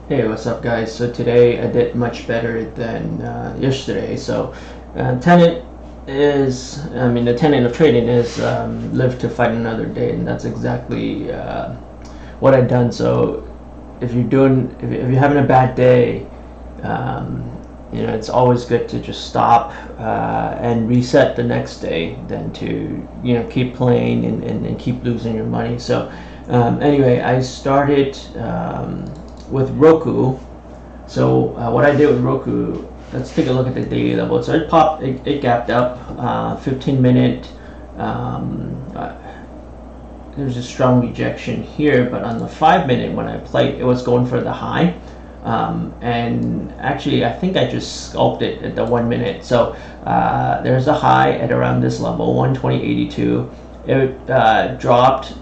Hey, what's up, guys? So today I did much better than yesterday. So tenet the tenet of trading is live to fight another day, and that's exactly what I've done. So if you're having a bad day, it's always good to just stop and reset the next day than to keep playing and keep losing your money. So anyway, I started with ROKU. So what I did with ROKU, let's take a look at the daily level. So it gapped up 15 minute. There's a strong rejection here, but on the 5 minute when I played, it was going for the high. And actually I think I just scalped it at the 1 minute. So there's a high at around this level, 120.82. It dropped,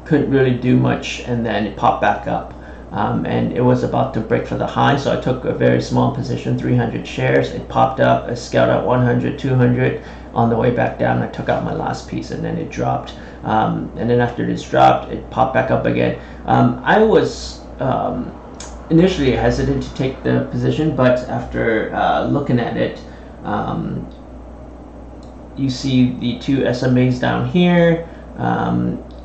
couldn't really do much, and then it popped back up. And it was about to break for the high, so I took a very small position, 300 shares. It popped up, I scaled out 100, 200. On the way back down, I took out my last piece, and then it dropped. And then after this dropped, it popped back up again. I was initially hesitant to take the position, but after looking at it, you see the two SMAs down here,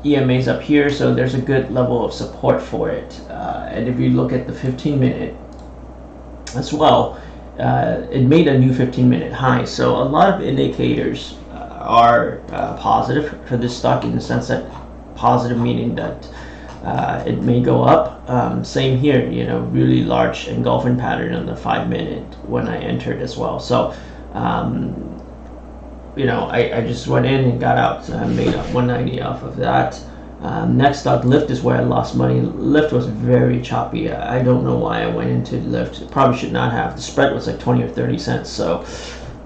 EMAs up here, so there's a good level of support for it. And if you look at the 15 minute as well, it made a new 15 minute high. So a lot of indicators are positive for this stock, in the sense that positive meaning that it may go up. Same here, really large engulfing pattern on the 5 minute when I entered as well. So I just went in and got out, so I made up 190 off of that. Next stock, LYFT, is where I lost money. LYFT was very choppy. I don't know why I went into LYFT. Probably should not have. The spread was like 20 or 30 cents, so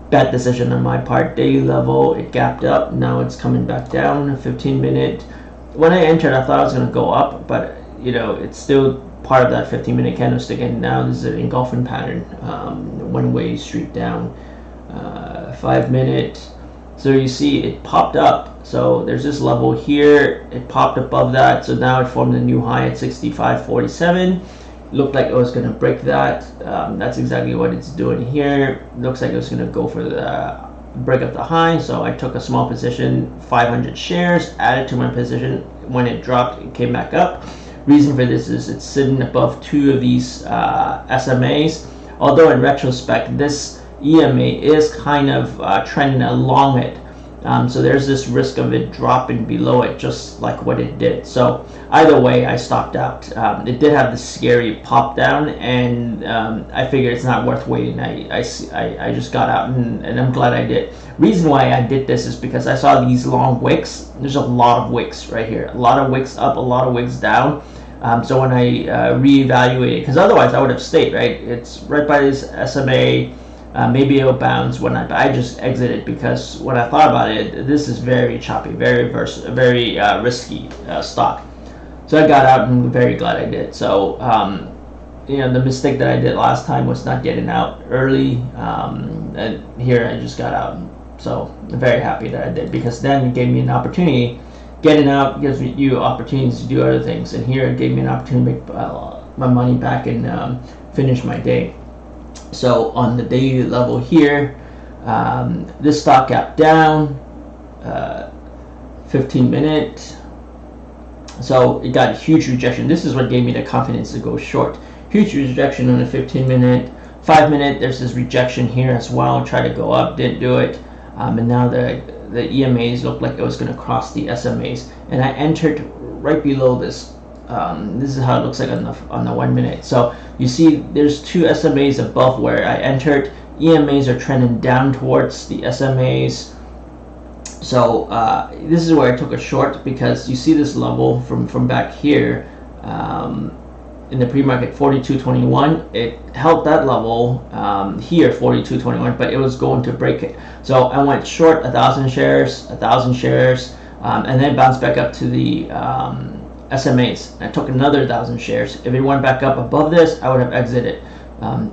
bad decision on my part. Daily level, it gapped up. Now it's coming back down. 15 minute. When I entered, I thought I was going to go up, but it's still part of that 15 minute candlestick, and now this is an engulfing pattern, one way street down. 5 minute. So you see it popped up. So there's this level here. It popped above that. So now it formed a new high at 65.47. Looked like it was going to break that. That's exactly what it's doing here. Looks like it was going to go for the break up the high. So I took a small position, 500 shares, added to my position. When it dropped, it came back up. Reason for this is it's sitting above two of these SMAs. Although in retrospect, this EMA is kind of trending along it, so there's this risk of it dropping below it, just like what it did. So either way, I stopped out. It did have this scary pop down, and I figured it's not worth waiting. I just got out, and I'm glad I did. Reason why I did this is because I saw these long wicks. There's a lot of wicks right here, a lot of wicks up, a lot of wicks down. So when I reevaluated, because otherwise I would have stayed, right? It's right by this SMA. Maybe it'll bounce when I just exited, because when I thought about it, this is very choppy, very risky stock. So I got out, and I'm very glad I did. So the mistake that I did last time was not getting out early, and here I just got out. So I'm very happy that I did, because then it gave me an opportunity. Getting out gives you opportunities to do other things, and here it gave me an opportunity to make my money back and finish my day. So on the daily level here, this stock gapped down, 15 minute. So it got a huge rejection. This is what gave me the confidence to go short. Huge rejection on the 15 minute. 5 minute, there's this rejection here as well. Tried to go up, didn't do it. And now the EMAs looked like it was going to cross the SMAs. And I entered right below this. This is how it looks like on the 1 minute. So you see there's two SMAs above where I entered. EMAs are trending down towards the SMAs. So this is where I took a short, because you see this level from back here in the pre-market, 42.21. It held that level here, 42.21, but it was going to break it. So I went short 1,000 shares, and then bounced back up to the SMAs. I took another 1,000 shares. If it went back up above this, I would have exited.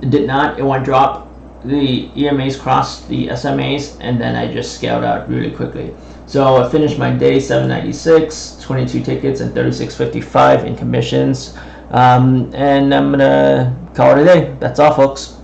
It did not. It went drop. The EMAs crossed the SMAs, and then I just scaled out really quickly. So I finished my day 796, 22 tickets, and 36.55 in commissions. And I'm gonna call it a day. That's all, folks.